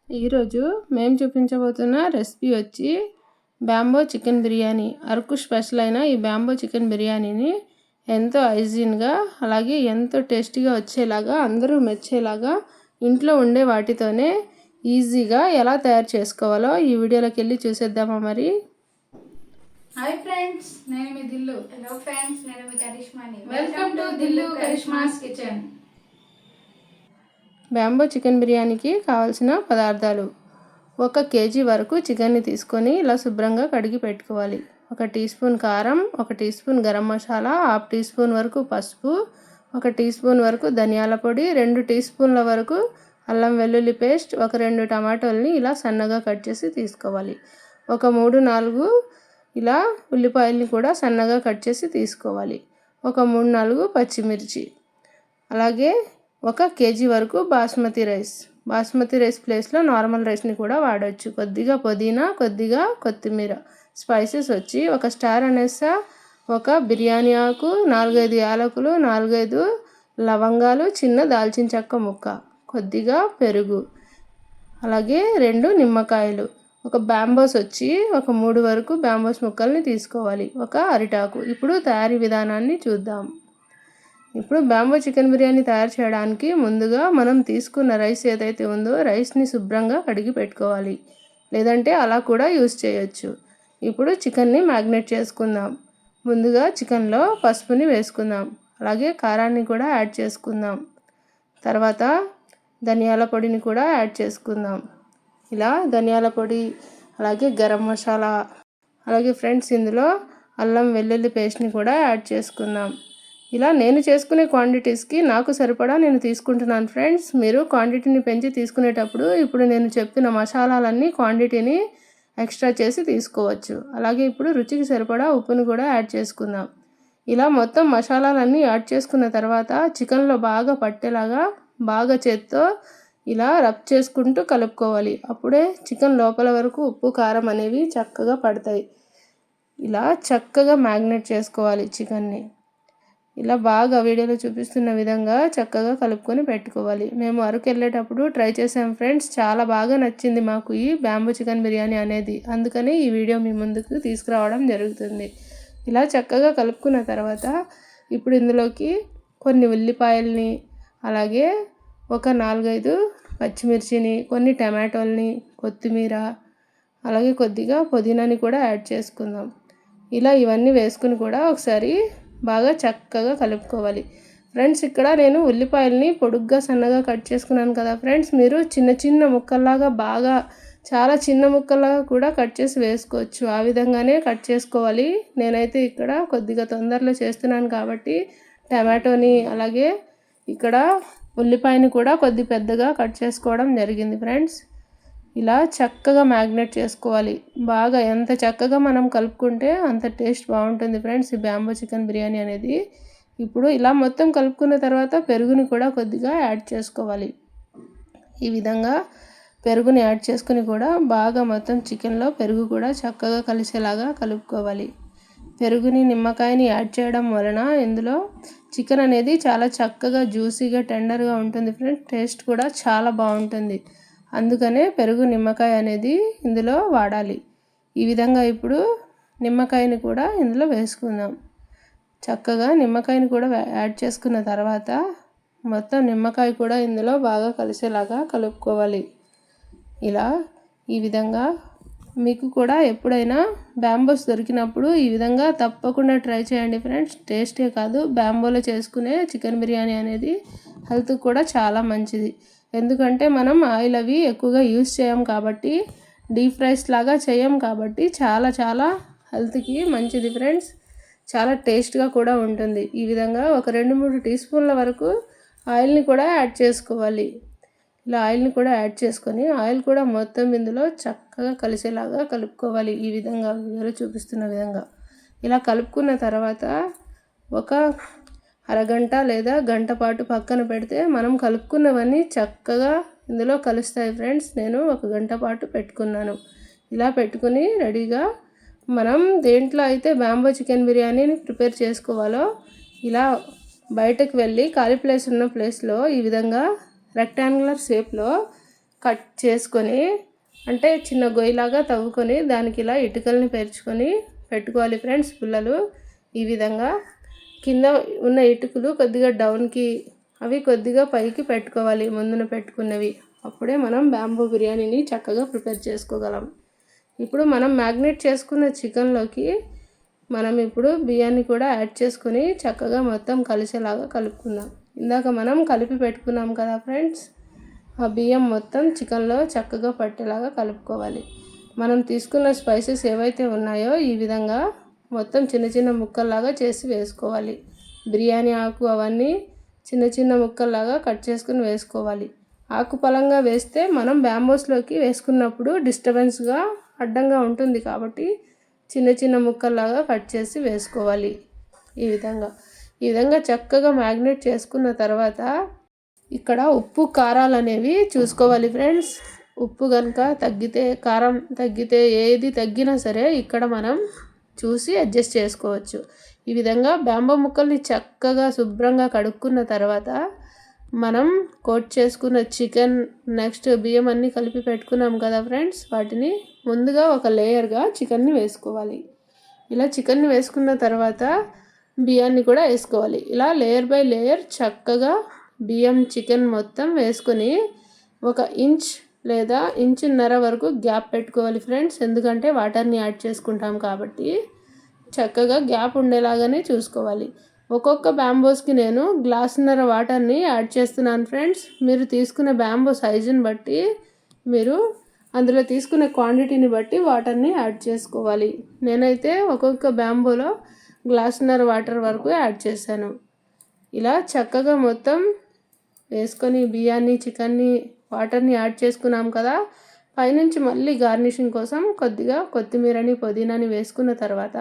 ఈరోజు మేము చూపించబోతున్న రెసిపీ వచ్చి bamboo chicken biryani. Araku special అయిన ఈ బ్యాంబో చికెన్ బిర్యానీని ఎంతో హైజీన్గా అలాగే ఎంతో టేస్టీగా వచ్చేలాగా అందరూ మెచ్చేలాగా ఇంట్లో ఉండే వాటితోనే ఈజీగా ఎలా తయారు చేసుకోవాలో ఈ వీడియోలోకి వెళ్ళి చూసేద్దామా మరి. హాయ్ ఫ్రెండ్స్, నేను మీ దిల్లు. హలో ఫ్రెండ్స్, నేను మీ కరిష్మాని. Welcome to Dillu Karishma's kitchen. Bamboo chicken బిర్యానీకి కావాల్సిన పదార్థాలు: 1 కేజీ వరకు చికెన్ని తీసుకొని ఇలా శుభ్రంగా కడిగి పెట్టుకోవాలి. 1 టీ స్పూన్ కారం, 1 teaspoon garam masala, 1/2 teaspoon వరకు పసుపు, 1 టీ స్పూన్ వరకు ధనియాల పొడి, 2 టీ స్పూన్ల వరకు అల్లం వెల్లుల్లి పేస్ట్, 2 టమాటోల్ని ఇలా సన్నగా కట్ చేసి తీసుకోవాలి. 3-4 ఇలా ఉల్లిపాయల్ని కూడా సన్నగా కట్ చేసి తీసుకోవాలి. 3-4 పచ్చిమిర్చి, అలాగే 1 కేజీ వరకు బాస్మతి రైస్ ప్లేస్లో నార్మల్ రైస్ని కూడా వాడవచ్చు. కొద్దిగా పుదీనా, కొద్దిగా కొత్తిమీర. స్పైసెస్ వచ్చి 1 స్టార్ అనేసా, 1 బిర్యానీ ఆకు, 4-5 యాలకులు, 4-5 లవంగాలు, చిన్న దాల్చిన చెక్క ముక్క, కొద్దిగా పెరుగు, అలాగే 2 నిమ్మకాయలు, 1 బ్యాంబోస్ వచ్చి 3 వరకు బ్యాంబోస్ ముక్కల్ని తీసుకోవాలి, 1 అరిటాకు. ఇప్పుడు తయారీ విధానాన్ని చూద్దాం. ఇప్పుడు బ్యాంబో చికెన్ బిర్యానీ తయారు చేయడానికి ముందుగా మనం తీసుకున్న రైస్ ఏదైతే ఉందో రైస్ని శుభ్రంగా కడిగి పెట్టుకోవాలి, లేదంటే అలా కూడా యూజ్ చేయొచ్చు. ఇప్పుడు చికెన్ని మ్యాగ్నేట్ చేసుకుందాం. ముందుగా చికెన్లో పసుపుని వేసుకుందాం, అలాగే కారాన్ని కూడా యాడ్ చేసుకుందాం. తర్వాత ధనియాల పొడిని కూడా యాడ్ చేసుకుందాం. ఇలా ధనియాల పొడి, అలాగే గరం మసాలా, అలాగే ఫ్రెండ్స్ ఇందులో అల్లం వెల్లుల్లి పేస్ట్ని కూడా యాడ్ చేసుకుందాం. ఇలా నేను చేసుకునే క్వాంటిటీస్కి నాకు సరిపడా నేను తీసుకుంటున్నాను ఫ్రెండ్స్. మీరు క్వాంటిటీని పెంచి తీసుకునేటప్పుడు ఇప్పుడు నేను చెప్పిన మసాలాలన్నీ క్వాంటిటీని ఎక్స్ట్రా చేసి తీసుకోవచ్చు. అలాగే ఇప్పుడు రుచికి సరిపడా ఉప్పుని కూడా యాడ్ చేసుకుందాం. ఇలా మొత్తం మసాలాలన్నీ యాడ్ చేసుకున్న తర్వాత చికెన్లో బాగా పట్టేలాగా బాగా చేత్తో ఇలా రబ్ చేసుకుంటూ కలుపుకోవాలి. అప్పుడే చికెన్ లోపల వరకు ఉప్పు కారం అనేవి చక్కగా పడతాయి. ఇలా చక్కగా మ్యాగ్నేట్ చేసుకోవాలి చికెన్ని. ఇలా బాగా వీడియోలో చూపిస్తున్న విధంగా చక్కగా కలుపుకొని పెట్టుకోవాలి. మేము అరకు వెళ్ళేటప్పుడు ట్రై చేసాం ఫ్రెండ్స్, చాలా బాగా నచ్చింది మాకు ఈ బ్యాంబో చికెన్ బిర్యానీ అనేది. అందుకని ఈ వీడియో మీ ముందుకు తీసుకురావడం జరుగుతుంది. ఇలా చక్కగా కలుపుకున్న తర్వాత ఇప్పుడు ఇందులోకి కొన్ని ఉల్లిపాయల్ని, అలాగే 4-5 పచ్చిమిర్చిని, కొన్ని టమాటోల్ని, కొత్తిమీర, అలాగే కొద్దిగా పుదీనాని కూడా యాడ్ చేసుకుందాం. ఇలా ఇవన్నీ వేసుకుని కూడా ఒకసారి బాగా చక్కగా కలుపుకోవాలి. ఫ్రెండ్స్ ఇక్కడ నేను ఉల్లిపాయల్ని పొడుగ్గా సన్నగా కట్ చేసుకున్నాను కదా ఫ్రెండ్స్, మీరు చిన్న చిన్న ముక్కల్లాగా బాగా చాలా చిన్న ముక్కల్లాగా కూడా కట్ చేసి వేసుకోవచ్చు. ఆ విధంగానే కట్ చేసుకోవాలి. నేనైతే ఇక్కడ కొద్దిగా తొందరలో చేస్తున్నాను కాబట్టి టమాటోని, అలాగే ఇక్కడ ఉల్లిపాయని కూడా కొద్ది పెద్దగా కట్ చేసుకోవడం జరిగింది ఫ్రెండ్స్. ఇలా చక్కగా మ్యాగ్నేట్ చేసుకోవాలి. బాగా ఎంత చక్కగా మనం కలుపుకుంటే అంత టేస్ట్ బాగుంటుంది ఫ్రెండ్స్ ఈ బ్యాంబో చికెన్ బిర్యానీ అనేది. ఇప్పుడు ఇలా మొత్తం కలుపుకున్న తర్వాత పెరుగుని కూడా కొద్దిగా యాడ్ చేసుకోవాలి. ఈ విధంగా పెరుగుని యాడ్ చేసుకుని కూడా బాగా మొత్తం చికెన్లో పెరుగు కూడా చక్కగా కలిసేలాగా కలుపుకోవాలి. పెరుగుని, నిమ్మకాయని యాడ్ చేయడం వలన ఇందులో చికెన్ అనేది చాలా చక్కగా జ్యూసీగా టెండర్గా ఉంటుంది ఫ్రెండ్స్. టేస్ట్ కూడా చాలా బాగుంటుంది. అందుకనే పెరుగు, నిమ్మకాయ అనేది ఇందులో వాడాలి. ఈ విధంగా ఇప్పుడు నిమ్మకాయని కూడా ఇందులో వేసుకుందాం. చక్కగా నిమ్మకాయని కూడా యాడ్ చేసుకున్న తర్వాత మొత్తం నిమ్మకాయ కూడా ఇందులో బాగా కలిసేలాగా కలుపుకోవాలి. ఇలా ఈ విధంగా మీకు కూడా ఎప్పుడైనా బ్యాంబోస్ దొరికినప్పుడు ఈ విధంగా తప్పకుండా ట్రై చేయండి ఫ్రెండ్స్. టేస్టే కాదు, బ్యాంబోలో చేసుకునే చికెన్ బిర్యానీ అనేది హెల్త్కి కూడా చాలా మంచిది. ఎందుకంటే మనం ఆయిల్ అవి ఎక్కువగా యూస్ చేయం కాబట్టి, డీప్ ఫ్రైస్ లాగా చేయం కాబట్టి చాలా చాలా హెల్త్కి మంచిది ఫ్రెండ్స్. చాలా టేస్ట్గా కూడా ఉంటుంది. ఈ విధంగా 2-3 టీ స్పూన్ల వరకు ఆయిల్ని కూడా యాడ్ చేసుకోవాలి. ఇలా ఆయిల్ని కూడా యాడ్ చేసుకొని ఆయిల్ కూడా మొత్తం ఇందులో చక్కగా కలిసేలాగా కలుపుకోవాలి. ఈ విధంగా వీడియోలో చూపిస్తున్న విధంగా ఇలా కలుపుకున్న తర్వాత ఒక అరగంట లేదా గంట పాటు పక్కన పెడితే మనం కలుపుకున్నవన్నీ చక్కగా ఇందులో కలుస్తాయి ఫ్రెండ్స్. నేను 1 గంట పాటు పెట్టుకున్నాను. ఇలా పెట్టుకుని రెడీగా మనం దేంట్లో అయితే బ్యాంబో చికెన్ బిర్యానీని ప్రిపేర్ చేసుకోవాలో ఇలా బయటకు వెళ్ళి ఖాళీ ప్లేస్ ఉన్న ప్లేస్లో ఈ విధంగా రెక్టాంగులర్ షేప్లో కట్ చేసుకొని అంటే చిన్న గొయ్యిలాగా తవ్వుకొని దానికి ఇలా ఇటుకల్ని పేర్చుకొని పెట్టుకోవాలి ఫ్రెండ్స్ పుల్లలు. ఈ విధంగా కింద ఉన్న ఇటుకలు కొద్దిగా డౌన్కి, అవి కొద్దిగా పైకి పెట్టుకోవాలి ముందున పెట్టుకున్నవి. అప్పుడే మనం బ్యాంబూ బిర్యానీని చక్కగా ప్రిపేర్ చేసుకోగలం. ఇప్పుడు మనం మ్యాగ్నేట్ చేసుకున్న చికెన్లోకి మనం ఇప్పుడు బియ్యాన్ని కూడా యాడ్ చేసుకొని చక్కగా మొత్తం కలిసేలాగా కలుపుకుందాం. ఇందాక మనం కలిపి పెట్టుకున్నాం కదా ఫ్రెండ్స్, ఆ బియ్యం మొత్తం చికెన్లో చక్కగా పట్టేలాగా కలుపుకోవాలి. మనం తీసుకున్న స్పైసెస్ ఏవైతే ఉన్నాయో ఈ విధంగా మొత్తం చిన్న చిన్న ముక్కల్లాగా చేసి వేసుకోవాలి. బిర్యానీ ఆకు అవన్నీ చిన్న చిన్న ముక్కల్లాగా కట్ చేసుకుని వేసుకోవాలి. ఆకు పలంగా వేస్తే మనం బ్యాంబోస్లోకి వేసుకున్నప్పుడు డిస్టర్బెన్స్గా అడ్డంగా ఉంటుంది కాబట్టి చిన్న చిన్న ముక్కల్లాగా కట్ చేసి వేసుకోవాలి. ఈ విధంగా చక్కగా మ్యాగ్నేట్ చేసుకున్న తర్వాత ఇక్కడ ఉప్పు కారాలు అనేవి చూసుకోవాలి ఫ్రెండ్స్. ఉప్పు కనుక తగ్గితే, కారం తగ్గితే, ఏది తగ్గినా సరే ఇక్కడ మనం చూసి అడ్జస్ట్ చేసుకోవచ్చు. ఈ విధంగా బ్యాంబో ముక్కల్ని చక్కగా శుభ్రంగా కడుక్కున్న తర్వాత మనం కోట్ చేసుకున్న చికెన్, నెక్స్ట్ బియ్యం అన్నీ కలిపి పెట్టుకున్నాం కదా ఫ్రెండ్స్, వాటిని ముందుగా ఒక లేయర్గా చికెన్ని వేసుకోవాలి. ఇలా చికెన్ని వేసుకున్న తర్వాత బియ్యాన్ని కూడా వేసుకోవాలి. ఇలా లేయర్ బై లేయర్ చక్కగా బియ్యం, చికెన్ మొత్తం వేసుకొని 1 ఇంచ్ లేదా ఇంచున్నర వరకు గ్యాప్ పెట్టుకోవాలి ఫ్రెండ్స్. ఎందుకంటే వాటర్ని యాడ్ చేసుకుంటాం కాబట్టి చక్కగా గ్యాప్ ఉండేలాగానే చూసుకోవాలి. ఒక్కొక్క బ్యాంబోస్కి నేను గ్లాసున్నర వాటర్ని యాడ్ చేస్తున్నాను ఫ్రెండ్స్. మీరు తీసుకునే బ్యాంబో సైజుని బట్టి, మీరు అందులో తీసుకునే క్వాంటిటీని బట్టి వాటర్ని యాడ్ చేసుకోవాలి. నేనైతే ఒక్కొక్క బ్యాంబోలో గ్లాసున్నర వాటర్ వరకు యాడ్ చేశాను. ఇలా చక్కగా మొత్తం వేసుకొని బియ్యాన్ని, చికెన్ని, వాటర్ని యాడ్ చేసుకున్నాం కదా. పైనుంచి మళ్ళీ గార్నిషింగ్ కోసం కొద్దిగా కొత్తిమీరని, పుదీనాని వేసుకున్న తర్వాత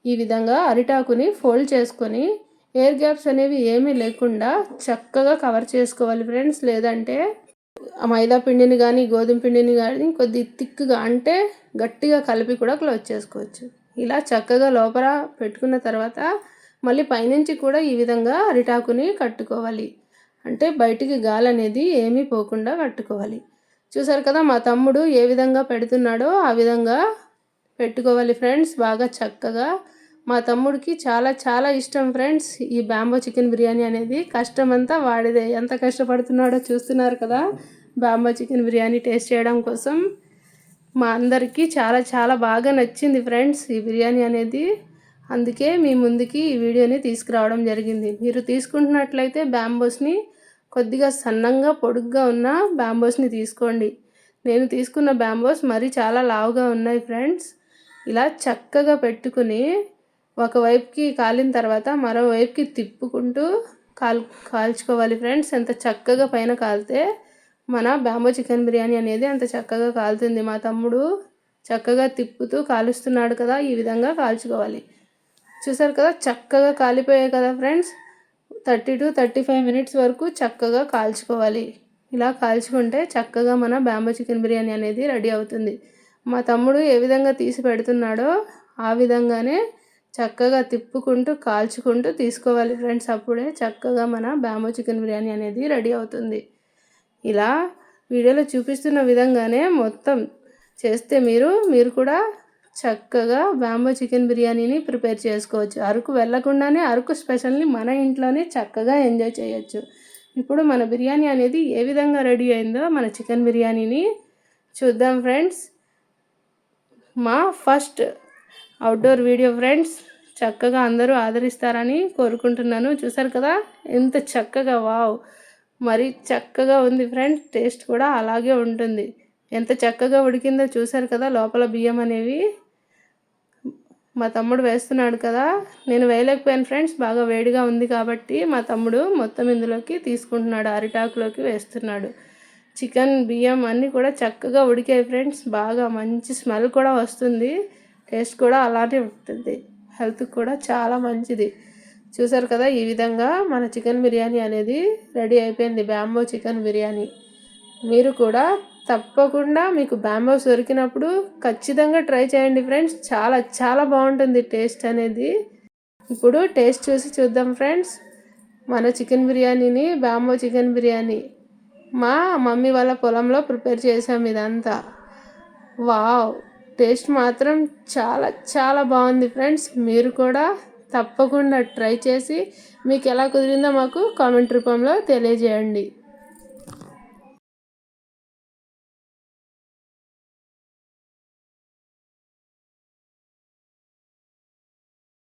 ఈ విధంగా అరిటాకుని ఫోల్డ్ చేసుకొని ఎయిర్ గ్యాప్స్ అనేవి ఏమీ లేకుండా చక్కగా కవర్ చేసుకోవాలి ఫ్రెండ్స్. లేదంటే మైదా పిండిని కానీ గోధుమ పిండిని కానీ కొద్ది థిక్గా అంటే గట్టిగా కలిపి కూడా క్లోజ్ చేసుకోవచ్చు. ఇలా చక్కగా లోపల పెట్టుకున్న తర్వాత మళ్ళీ పైనుంచి కూడా ఈ విధంగా అరిటాకుని కట్టుకోవాలి. అంటే బయటికి గాలి అనేది ఏమీ పోకుండా కట్టుకోవాలి. చూసారు కదా మా తమ్ముడు ఏ విధంగా పెడుతున్నాడో ఆ విధంగా పెట్టుకోవాలి ఫ్రెండ్స్. బాగా చక్కగా మా తమ్ముడికి చాలా చాలా ఇష్టం ఫ్రెండ్స్ ఈ బ్యాంబో చికెన్ బిర్యానీ అనేది. కష్టమంతా వాడిదే. ఎంత కష్టపడుతున్నాడో చూస్తున్నారు కదా బ్యాంబో చికెన్ బిర్యానీ టేస్ట్ చేయడం కోసం. మా అందరికీ చాలా చాలా బాగా నచ్చింది ఫ్రెండ్స్ ఈ బిర్యానీ అనేది. అందుకే మీ ముందుకి ఈ వీడియోని తీసుకురావడం జరిగింది. మీరు తీసుకుంటున్నట్లయితే బ్యాంబోస్ని కొద్దిగా సన్నంగా పొడుగ్గా ఉన్న బ్యాంబోస్ని తీసుకోండి. నేను తీసుకున్న బ్యాంబోస్ మరి చాలా లావుగా ఉన్నాయి ఫ్రెండ్స్. ఇలా చక్కగా పెట్టుకుని ఒకవైపుకి కాలిన తర్వాత మరోవైపుకి తిప్పుకుంటూ కాల్చుకోవాలి ఫ్రెండ్స్. ఎంత చక్కగా పైన కాలితే మన బ్యాంబో చికెన్ బిర్యానీ అనేది అంత చక్కగా కాలుతుంది. మా తమ్ముడు చక్కగా తిప్పుతూ కాలుస్తున్నాడు కదా, ఈ విధంగా కాల్చుకోవాలి. చూసారు కదా చక్కగా కాలిపోయాయి కదా ఫ్రెండ్స్. 30 to 35 మినిట్స్ వరకు చక్కగా కాల్చుకోవాలి. ఇలా కాల్చుకుంటే చక్కగా మన బ్యాంబో చికెన్ బిర్యానీ అనేది రెడీ అవుతుంది. మా తమ్ముడు ఏ విధంగా తీసి పెడుతున్నాడో ఆ విధంగానే చక్కగా తిప్పుకుంటూ కాల్చుకుంటూ తీసుకోవాలి ఫ్రెండ్స్. అప్పుడే చక్కగా మన బ్యాంబో చికెన్ బిర్యానీ అనేది రెడీ అవుతుంది. ఇలా వీడియోలో చూపిస్తున్న విధంగానే మొత్తం చేస్తే మీరు కూడా చక్కగా బ్యాంబో చికెన్ బిర్యానీని ప్రిపేర్ చేసుకోవచ్చు. అరకు వెళ్ళకుండానే అరకు స్పెషల్ని మన ఇంట్లోనే చక్కగా ఎంజాయ్ చేయొచ్చు. ఇప్పుడు మన బిర్యానీ అనేది ఏ విధంగా రెడీ అయిందో మన చికెన్ బిర్యానీని చూద్దాం ఫ్రెండ్స్. మా ఫస్ట్ అవుట్డోర్ వీడియో ఫ్రెండ్స్. చక్కగా అందరూ ఆదరిస్తారని కోరుకుంటున్నాను. చూసారు కదా ఎంత చక్కగా, వావ్ మరి చక్కగా ఉంది ఫ్రెండ్స్. టేస్ట్ కూడా అలాగే ఉంటుంది. ఎంత చక్కగా ఉడికిందో చూసారు కదా. లోపల బియ్యం అనేవి మా తమ్ముడు వేస్తున్నాడు కదా, నేను వేయలేకపోయాను ఫ్రెండ్స్. బాగా వేడిగా ఉంది కాబట్టి మా తమ్ముడు మొత్తం ఇందులోకి తీసుకుంటున్నాడు, అరిటాకులోకి వేస్తున్నాడు. చికెన్, బియ్యం అన్నీ కూడా చక్కగా ఉడికాయి ఫ్రెండ్స్. బాగా మంచి స్మెల్ కూడా వస్తుంది. టేస్ట్ కూడా అలానే ఉంటుంది. హెల్త్కి కూడా చాలా మంచిది. చూసారు కదా ఈ విధంగా మన చికెన్ బిర్యానీ అనేది రెడీ అయిపోయింది, బ్యాంబో చికెన్ బిర్యానీ. మీరు కూడా తప్పకుండా మీకు బ్యాంబోస్ దొరికినప్పుడు ఖచ్చితంగా ట్రై చేయండి ఫ్రెండ్స్. చాలా చాలా బాగుంటుంది టేస్ట్ అనేది. ఇప్పుడు టేస్ట్ చూసి చూద్దాం ఫ్రెండ్స్ మన చికెన్ బిర్యానీని. బ్యాంబో చికెన్ బిర్యానీ మా మమ్మీ వాళ్ళ పొలంలో ప్రిపేర్ చేసాం ఇదంతా. వావ్, టేస్ట్ మాత్రం చాలా చాలా బాగుంది ఫ్రెండ్స్. మీరు కూడా తప్పకుండా ట్రై చేసి మీకు ఎలా కుదిరిందో మాకు కామెంట్ రూపంలో తెలియజేయండి.